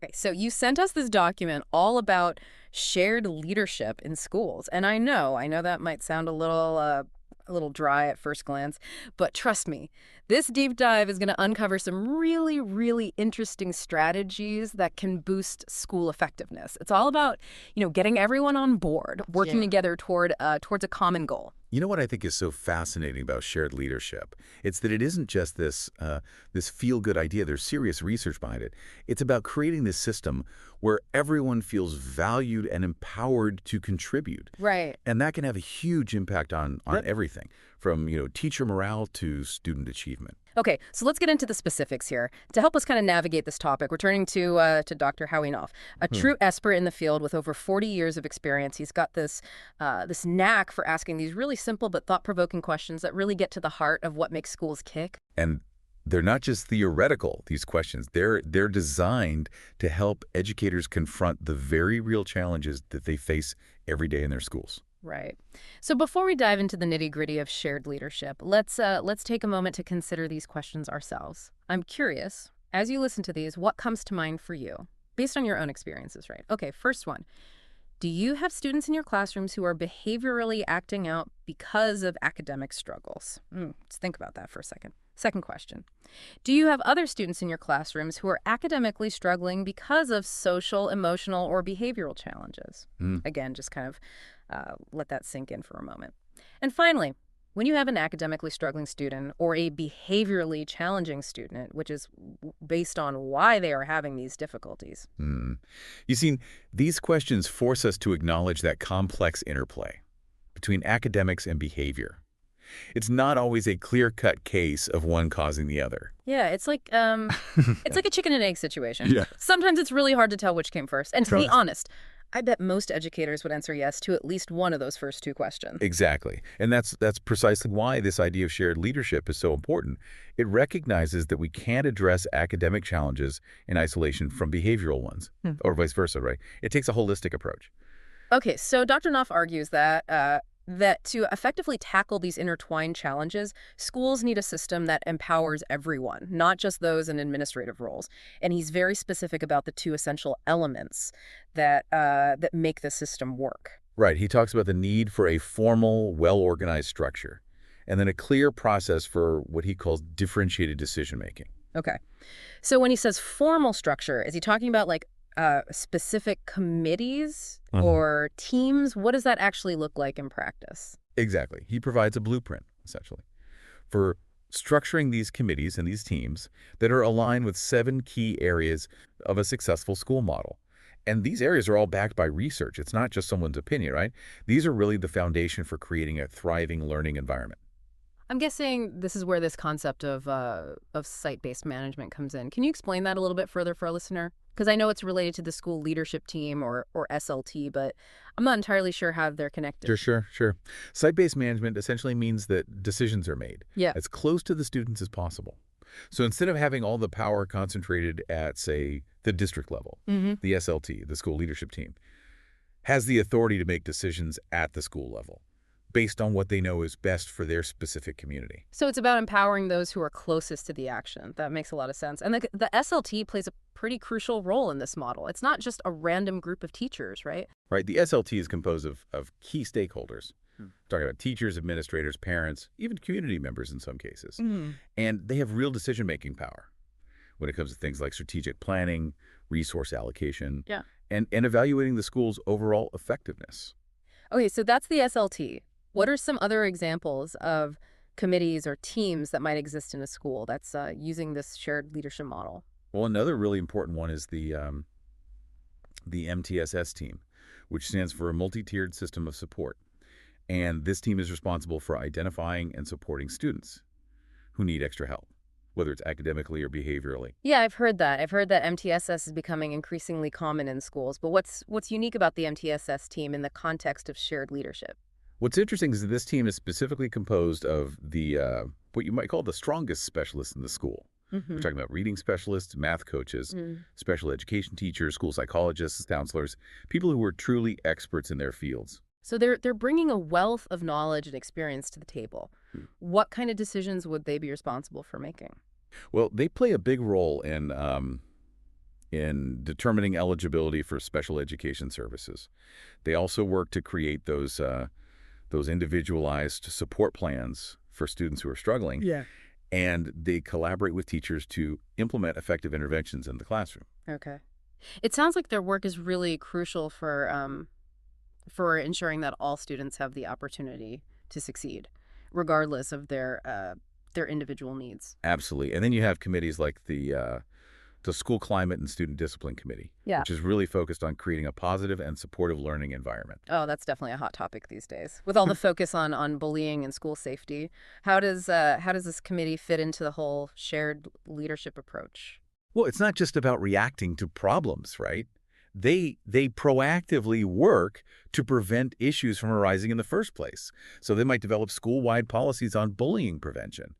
Okay, so you sent us this document all about shared leadership in schools. And I know that might sound a little dry at first glance, but trust me, this deep dive is going to uncover some really, really interesting strategies that can boost school effectiveness. It's all about, getting everyone on board, working Yeah. together towards a common goal. You know what I think is so fascinating about shared leadership? It's that it isn't just this feel-good idea. There's serious research behind it. It's about creating this system where everyone feels valued and empowered to contribute. Right. And that can have a huge impact on everything, from teacher morale to student achievement. Okay, so let's get into the specifics here. To help us kind of navigate this topic, we're turning to Dr. Howie Knoff, a true expert in the field with over 40 years of experience. He's got this knack for asking these really simple but thought-provoking questions that really get to the heart of what makes schools kick. And they're not just theoretical, these questions. They're designed to help educators confront the very real challenges that they face every day in their schools. Right. So before we dive into the nitty-gritty of shared leadership, let's take a moment to consider these questions ourselves. I'm curious, as you listen to these, what comes to mind for you, based on your own experiences, right? Okay, first one. Do you have students in your classrooms who are behaviorally acting out because of academic struggles? Let's think about that for a second. Second question. Do you have other students in your classrooms who are academically struggling because of social, emotional, or behavioral challenges? Again, just kind of let that sink in for a moment. And finally, when you have an academically struggling student or a behaviorally challenging student, which is based on why they are having these difficulties. You see, these questions force us to acknowledge that complex interplay between academics and behavior. It's not always a clear-cut case of one causing the other. Yeah, it's like a chicken and egg situation. Yeah. Sometimes it's really hard to tell which came first. And to be honest, I bet most educators would answer yes to at least one of those first two questions. Exactly. And that's precisely why this idea of shared leadership is so important. It recognizes that we can't address academic challenges in isolation from behavioral ones, or vice versa, right? It takes a holistic approach. Okay, so Dr. Knoff argues that to effectively tackle these intertwined challenges, schools need a system that empowers everyone, not just those in administrative roles. And he's very specific about the two essential elements that make the system work. Right. He talks about the need for a formal, well-organized structure, and then a clear process for what he calls differentiated decision-making. Okay. So when he says formal structure, is he talking about specific committees or teams? What does that actually look like in practice? Exactly. He provides a blueprint, essentially, for structuring these committees and these teams that are aligned with 7 key areas of a successful school model. And these areas are all backed by research. It's not just someone's opinion, right? These are really the foundation for creating a thriving learning environment. I'm guessing this is where this concept of site-based management comes in. Can you explain that a little bit further for our listener? Because I know it's related to the school leadership team or SLT, but I'm not entirely sure how they're connected. Sure. Site-based management essentially means that decisions are made as close to the students as possible. So instead of having all the power concentrated at, say, the district level, the SLT, the school leadership team, has the authority to make decisions at the school level, based on what they know is best for their specific community. So it's about empowering those who are closest to the action. That makes a lot of sense. And the SLT plays a pretty crucial role in this model. It's not just a random group of teachers, right? Right. The SLT is composed of key stakeholders. Talking about teachers, administrators, parents, even community members in some cases. And they have real decision-making power when it comes to things like strategic planning, resource allocation, and evaluating the school's overall effectiveness. Okay, so that's the SLT. What are some other examples of committees or teams that might exist in a school that's using this shared leadership model? Well, another really important one is the MTSS team, which stands for a multi-tiered system of support. And this team is responsible for identifying and supporting students who need extra help, whether it's academically or behaviorally. Yeah, I've heard that. I've heard that MTSS is becoming increasingly common in schools. But what's unique about the MTSS team in the context of shared leadership? What's interesting is that this team is specifically composed of the what you might call the strongest specialists in the school. We're talking about reading specialists, math coaches, special education teachers, school psychologists, counselors, people who are truly experts in their fields. So they're bringing a wealth of knowledge and experience to the table. What kind of decisions would they be responsible for making? Well, they play a big role in in determining eligibility for special education services. They also work to create those individualized support plans for students who are struggling. Yeah. And they collaborate with teachers to implement effective interventions in the classroom. Okay. It sounds like their work is really crucial for ensuring that all students have the opportunity to succeed, regardless of their individual needs. Absolutely. And then you have committees like the School Climate and Student Discipline Committee, Yeah. which is really focused on creating a positive and supportive learning environment. Oh, that's definitely a hot topic these days. With all the focus on bullying and school safety, how does this committee fit into the whole shared leadership approach? Well, it's not just about reacting to problems, right? They proactively work to prevent issues from arising in the first place. So they might develop school-wide policies on bullying prevention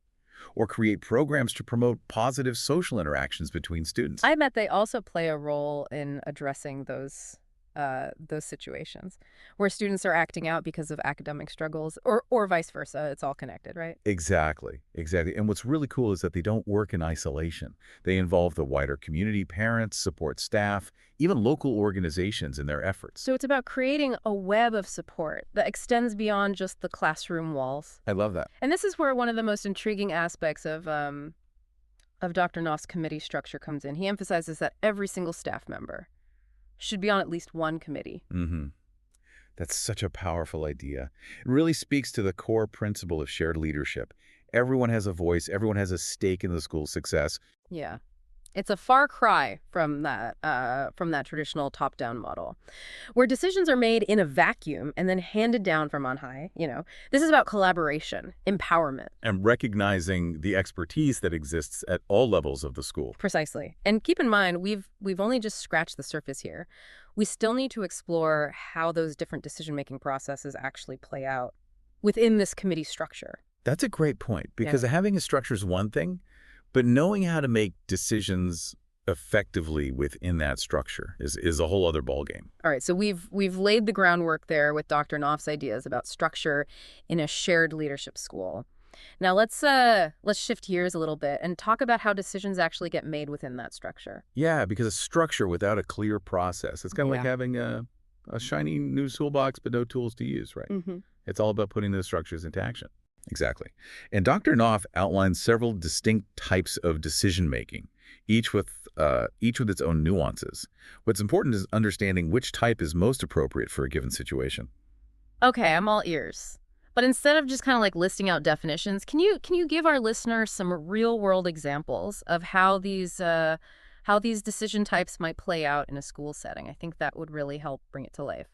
or create programs to promote positive social interactions between students. I bet they also play a role in addressing those situations where students are acting out because of academic struggles or vice versa. It's all connected, right? Exactly, exactly. And what's really cool is that they don't work in isolation. They involve the wider community, parents, support staff, even local organizations in their efforts. So it's about creating a web of support that extends beyond just the classroom walls. I love that. And this is where one of the most intriguing aspects of Dr. Knoff's committee structure comes in. He emphasizes that every single staff member should be on at least one committee. Mm-hmm. That's such a powerful idea. It really speaks to the core principle of shared leadership. Everyone has a voice. Everyone has a stake in the school's success. Yeah. It's a far cry from that traditional top-down model, where decisions are made in a vacuum and then handed down from on high. This is about collaboration, empowerment. And recognizing the expertise that exists at all levels of the school. Precisely. And keep in mind, we've only just scratched the surface here. We still need to explore how those different decision-making processes actually play out within this committee structure. That's a great point, because having a structure is one thing, but knowing how to make decisions effectively within that structure is a whole other ballgame. All right, so we've laid the groundwork there with Dr. Knoff's ideas about structure in a shared leadership school. Now let's shift gears a little bit and talk about how decisions actually get made within that structure. Yeah, because a structure without a clear process, it's kind of like having a shiny new toolbox but no tools to use, right? Mm-hmm. It's all about putting those structures into action. Exactly. And Dr. Knoff outlines several distinct types of decision-making, each with its own nuances. What's important is understanding which type is most appropriate for a given situation. Okay, I'm all ears. But instead of just kind of like listing out definitions, can you give our listeners some real-world examples of how these decision types might play out in a school setting? I think that would really help bring it to life.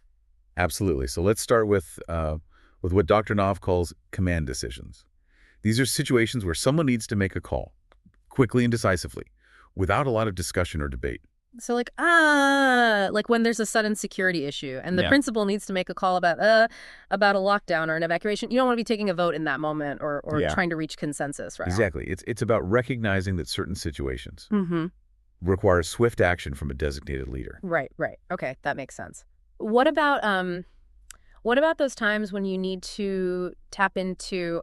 Absolutely. So let's start with what Dr. Knoff calls command decisions. These are situations where someone needs to make a call, quickly and decisively, without a lot of discussion or debate. So like when there's a sudden security issue and the principal needs to make a call about a lockdown or an evacuation, you don't want to be taking a vote in that moment or trying to reach consensus, right? Exactly. It's about recognizing that certain situations require swift action from a designated leader. Right. Okay, that makes sense. What about those times when you need to tap into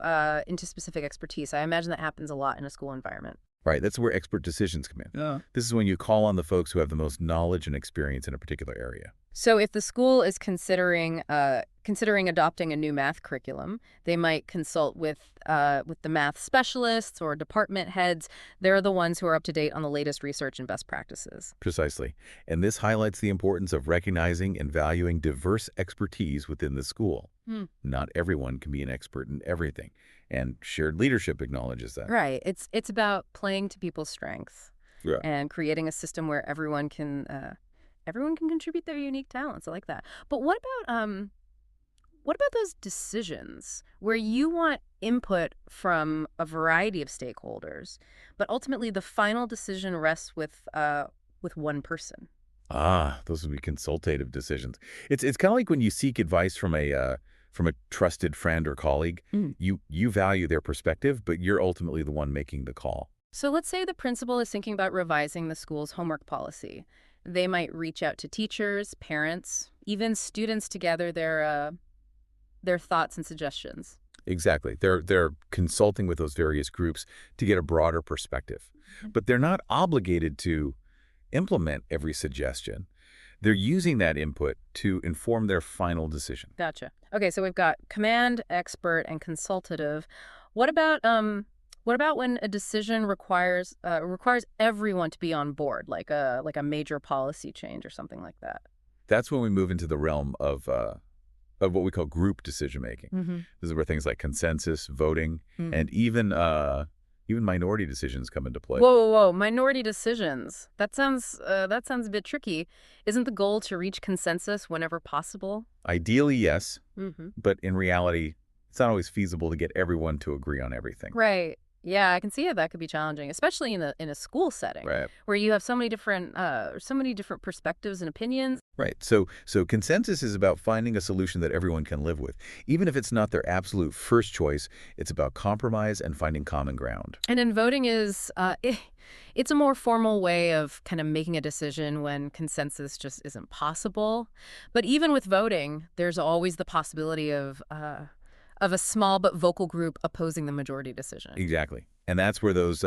specific expertise? I imagine that happens a lot in a school environment. Right, that's where expert decisions come in. Yeah. This is when you call on the folks who have the most knowledge and experience in a particular area. So if the school is considering adopting a new math curriculum, they might consult with the math specialists or department heads. They're the ones who are up to date on the latest research and best practices. Precisely. And this highlights the importance of recognizing and valuing diverse expertise within the school. Not everyone can be an expert in everything, and shared leadership acknowledges that. Right. It's about playing to people's strengths and creating a system where everyone can contribute their unique talents. I like that. But what about those decisions where you want input from a variety of stakeholders, but ultimately the final decision rests with one person? Those would be consultative decisions. It's kind of like when you seek advice from a trusted friend or colleague. You value their perspective, but you're ultimately the one making the call. So let's say the principal is thinking about revising the school's homework policy. They might reach out to teachers, parents, even students to gather their thoughts and suggestions. Exactly. They're consulting with those various groups to get a broader perspective. But they're not obligated to implement every suggestion, they're using that input to inform their final decision. Gotcha. Okay, so we've got command, expert, and consultative. What about when a decision requires everyone to be on board, like a major policy change or something like that? That's when we move into the realm of what we call group decision-making. This is where things like consensus, voting, and even minority decisions come into play. Whoa, whoa, whoa! Minority decisions. That sounds a bit tricky. Isn't the goal to reach consensus whenever possible? Ideally, yes, but in reality, it's not always feasible to get everyone to agree on everything. Right. Yeah, I can see how that could be challenging, especially in a school setting, Right. where you have so many different perspectives and opinions. Right. So consensus is about finding a solution that everyone can live with. Even if it's not their absolute first choice, it's about compromise and finding common ground. And in voting it's a more formal way of kind of making a decision when consensus just isn't possible. But even with voting, there's always the possibility of a small but vocal group opposing the majority decision. Exactly. And that's where those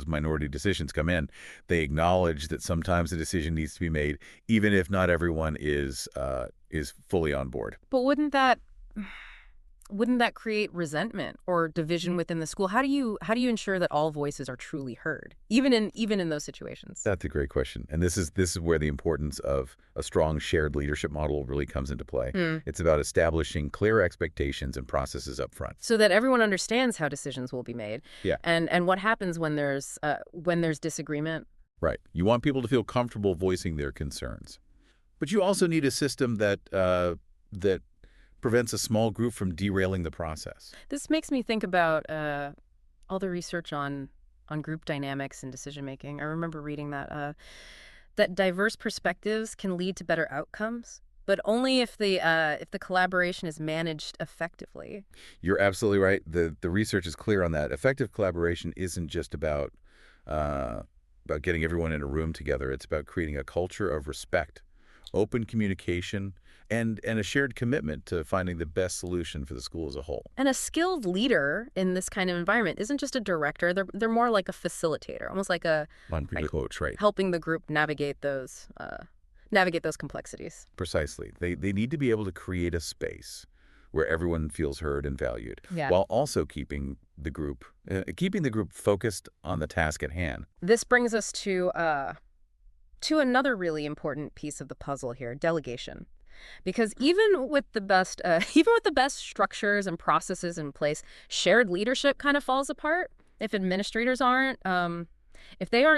minority decisions come in. They acknowledge that sometimes a decision needs to be made, even if not everyone is fully on board. But wouldn't that create resentment or division within the school? How do you ensure that all voices are truly heard, even in those situations? That's a great question. And this is where the importance of a strong shared leadership model really comes into play. It's about establishing clear expectations and processes up front. So that everyone understands how decisions will be made. Yeah. And what happens when there's disagreement. Right. You want people to feel comfortable voicing their concerns. But you also need a system that prevents a small group from derailing the process. This makes me think about all the research on group dynamics and decision-making. I remember reading that diverse perspectives can lead to better outcomes, but only if the collaboration is managed effectively. You're absolutely right. The research is clear on that. Effective collaboration isn't just about getting everyone in a room together. It's about creating a culture of respect, open communication, and a shared commitment to finding the best solution for the school as a whole. And a skilled leader in this kind of environment isn't just a director. They're more like a facilitator, almost like a coach, right? Helping the group navigate those complexities. Precisely. They need to be able to create a space where everyone feels heard and valued, Yeah. while also keeping the group focused on the task at hand. This brings us to another really important piece of the puzzle here: delegation. Because even with the best structures and processes in place, shared leadership kind of falls apart if administrators aren't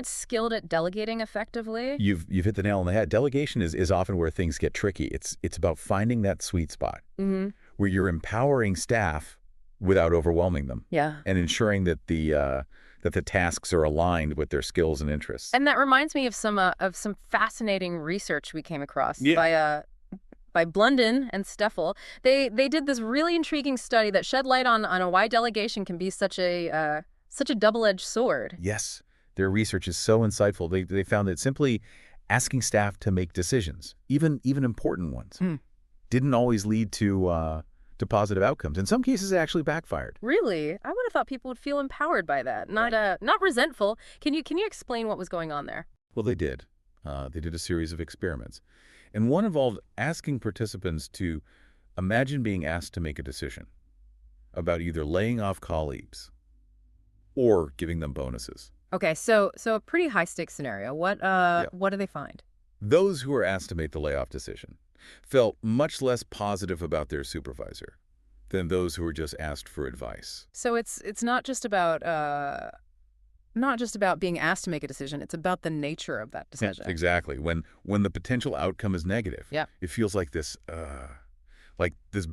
skilled at delegating effectively. You've hit the nail on the head. Delegation is often where things get tricky. It's about finding that sweet spot where you're empowering staff without overwhelming them. Yeah. And ensuring that the tasks are aligned with their skills and interests. And that reminds me of some fascinating research we came across by Blunden and Steffel. They did this really intriguing study that shed light on why delegation can be such a double-edged sword. Yes, their research is so insightful. They found that simply asking staff to make decisions, even important ones, didn't always lead to positive outcomes. In some cases, it actually backfired. Really? I would have thought people would feel empowered by that, not resentful. Can you explain what was going on there? Well, they did. They did a series of experiments. And one involved asking participants to imagine being asked to make a decision about either laying off colleagues or giving them bonuses. Okay, so a pretty high-stakes scenario. What do they find? Those who were asked to make the layoff decision felt much less positive about their supervisor than those who were just asked for advice. So it's not just about being asked to make a decision. It's about the nature of that decision. Yeah, exactly. When the potential outcome is negative, it feels like this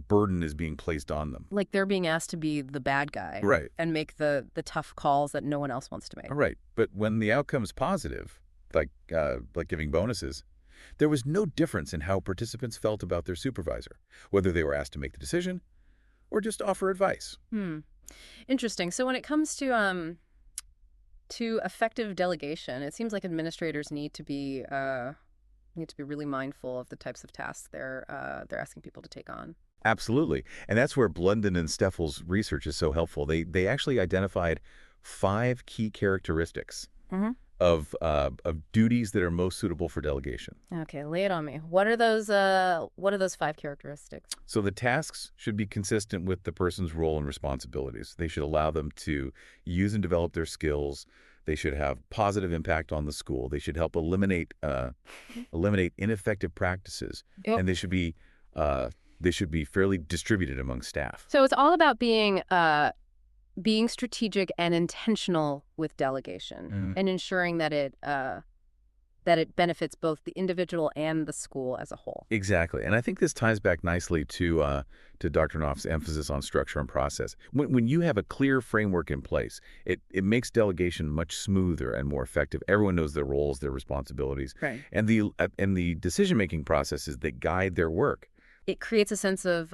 burden is being placed on them. Like they're being asked to be the bad guy, right, and make the tough calls that no one else wants to make. Right. But when the outcome is positive, like giving bonuses, there was no difference in how participants felt about their supervisor, whether they were asked to make the decision or just offer advice. Interesting. So when it comes to effective delegation, it seems like administrators need to be really mindful of the types of tasks they're asking people to take on. Absolutely. And that's where Blunden and Steffel's research is so helpful. They actually identified 5 key characteristics of duties that are most suitable for delegation. Okay, lay it on me. What are those 5 characteristics? So the tasks should be consistent with the person's role and responsibilities. They should allow them to use and develop their skills. They should have positive impact on the school. They should help eliminate ineffective practices, Yep. and they should be fairly distributed among staff. So it's all about being strategic and intentional with delegation and ensuring that it benefits both the individual and the school as a whole. Exactly. And I think this ties back nicely to Dr. Knoff's emphasis on structure and process. When you have a clear framework in place, it makes delegation much smoother and more effective. Everyone knows their roles, their responsibilities, Right. and the decision-making processes that guide their work. It creates a sense of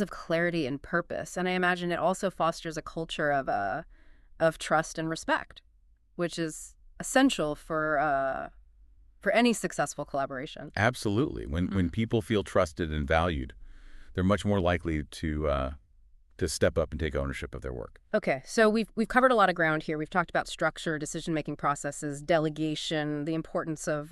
clarity and purpose, and I imagine it also fosters a culture of trust and respect, which is essential for any successful collaboration. Absolutely. When people feel trusted and valued, they're much more likely to step up and take ownership of their work. Okay, so we've covered a lot of ground here. We've talked about structure, decision-making processes, delegation, the importance of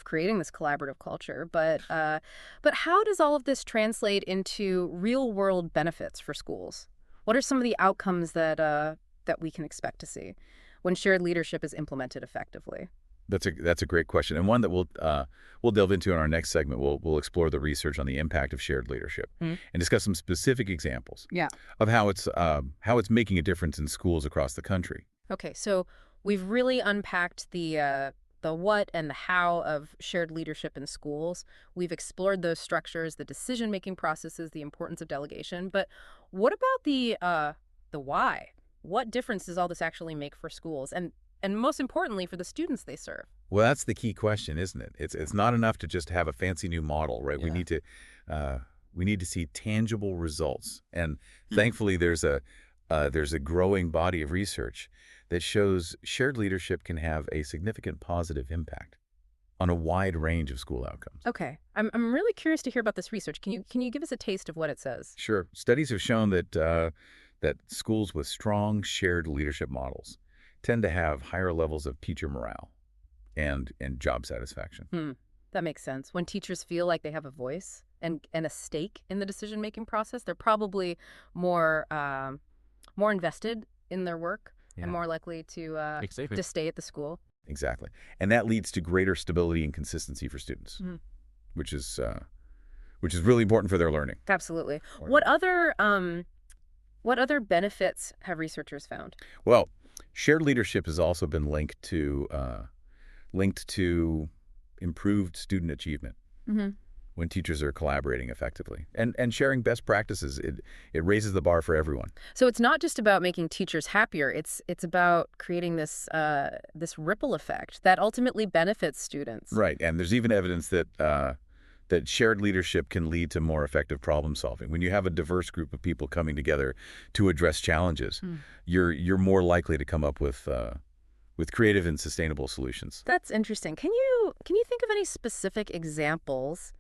creating this collaborative culture. But how does all of this translate into real-world benefits for schools? What are some of the outcomes that we can expect to see when shared leadership is implemented effectively? That's a great question, and one that we'll delve into in our next segment. We'll explore the research on the impact of shared leadership and discuss some specific examples of how it's making a difference in schools across the country. Okay, so we've really unpacked the what and the how of shared leadership in schools. We've explored those structures, the decision-making processes, the importance of delegation. But what about the why? What difference does all this actually make for schools? And most importantly, for the students they serve? Well, that's the key question, isn't it? It's not enough to just have a fancy new model, right? Yeah. We need to see tangible results, and thankfully there's a growing body of research that shows shared leadership can have a significant positive impact on a wide range of school outcomes. Okay, I'm really curious to hear about this research. Can you give us a taste of what it says? Sure, studies have shown that schools with strong shared leadership models tend to have higher levels of teacher morale and job satisfaction. That makes sense. When teachers feel like they have a voice and a stake in the decision-making process, they're probably more invested in their work and more likely to stay at the school. Exactly. And that leads to greater stability and consistency for students, which is really important for their learning. Absolutely. What other benefits have researchers found? Well, shared leadership has also been linked to improved student achievement when teachers are collaborating effectively and sharing best practices. It raises the bar for everyone. So it's not just about making teachers happier. It's about creating this ripple effect that ultimately benefits students. Right, and there's even evidence that shared leadership can lead to more effective problem solving. When you have a diverse group of people coming together to address challenges, you're more likely to come up with creative and sustainable solutions. That's interesting. Can you think of any specific examples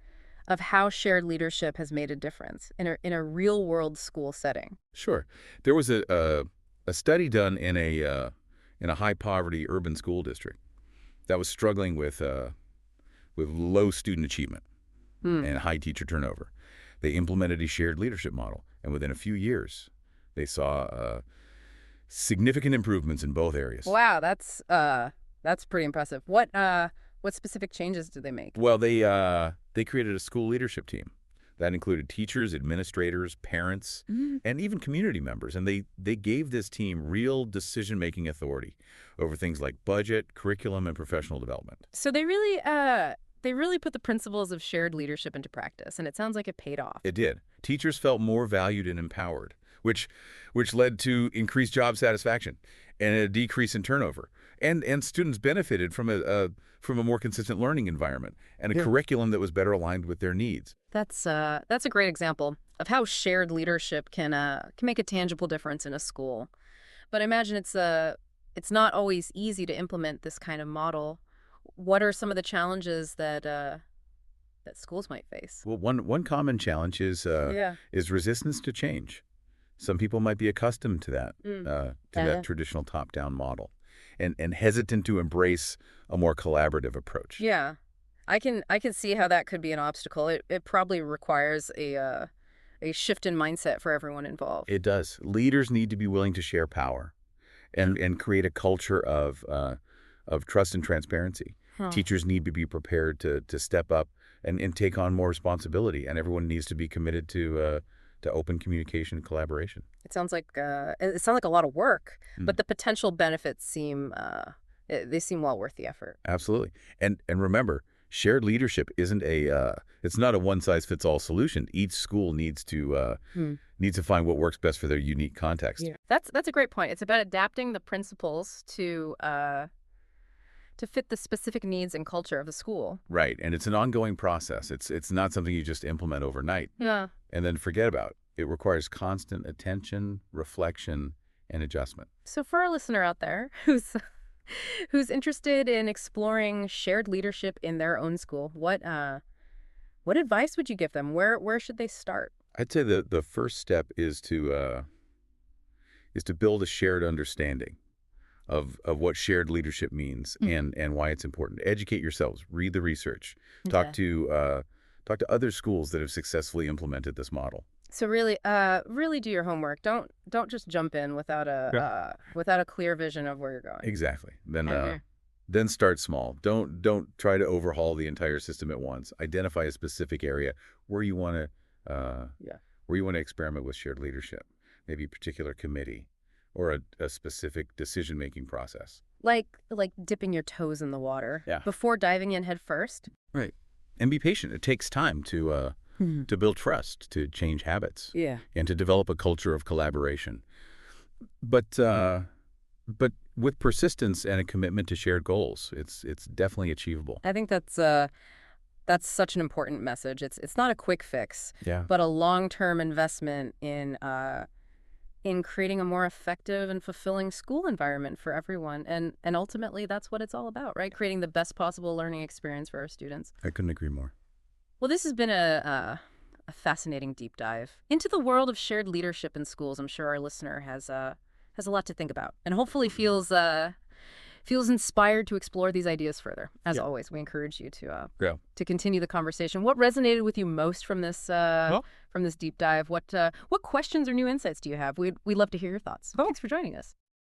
of how shared leadership has made a difference in a real world school setting? Sure. There was a study done in a high poverty urban school district that was struggling with low student achievement and high teacher turnover. They implemented a shared leadership model, and within a few years, they saw significant improvements in both areas. Wow, that's pretty impressive. What specific changes did they make? Well, they created a school leadership team that included teachers, administrators, parents, and even community members, and they gave this team real decision-making authority over things like budget, curriculum, and professional development. So they really put the principles of shared leadership into practice, and it sounds like it paid off. It did. Teachers felt more valued and empowered, which led to increased job satisfaction and a decrease in turnover. And students benefited from a more consistent learning environment and a curriculum that was better aligned with their needs. That's a great example of how shared leadership can make a tangible difference in a school. But I imagine it's not always easy to implement this kind of model. What are some of the challenges that schools might face? Well, one common challenge is resistance to change. Some people might be accustomed to that traditional top-down model. and hesitant to embrace a more collaborative approach. Yeah. I can see how that could be an obstacle. It probably requires a shift in mindset for everyone involved. It does. Leaders need to be willing to share power and create a culture of trust and transparency. Huh. Teachers need to be prepared to step up and take on more responsibility, and everyone needs to be committed to open communication and collaboration. It sounds like a lot of work, but the potential benefits seem well worth the effort. Absolutely. And remember, shared leadership isn't it's not a one-size-fits-all solution. Each school needs to find what works best for their unique context. Yeah. That's a great point. It's about adapting the principles to fit the specific needs and culture of the school. Right, and it's an ongoing process. It's not something you just implement overnight. Yeah. And then forget about. It requires constant attention, reflection, and adjustment. So for our listener out there who's interested in exploring shared leadership in their own school, what advice would you give them? Where should they start? I'd say the first step is to build a shared understanding of what shared leadership means and why it's important. Educate yourselves, read the research, talk to other schools that have successfully implemented this model. So really do your homework. Don't just jump in without a clear vision of where you're going. Exactly. Then start small. Don't try to overhaul the entire system at once. Identify a specific area where you want to experiment with shared leadership, maybe a particular committee or a specific decision-making process. Like dipping your toes in the water before diving in head first. Right. And be patient. It takes time to build trust, to change habits, and to develop a culture of collaboration. But with persistence and a commitment to shared goals, it's definitely achievable. I think that's such an important message. It's not a quick fix, Yeah. but a long-term investment in creating a more effective and fulfilling school environment for everyone. And ultimately, that's what it's all about, right? Creating the best possible learning experience for our students. I couldn't agree more. Well, this has been a fascinating deep dive into the world of shared leadership in schools. I'm sure our listener has a lot to think about and hopefully feels inspired to explore these ideas further. As always, we encourage you to continue the conversation. What resonated with you most from this deep dive? What questions or new insights do you have? We'd love to hear your thoughts. Thanks for joining us.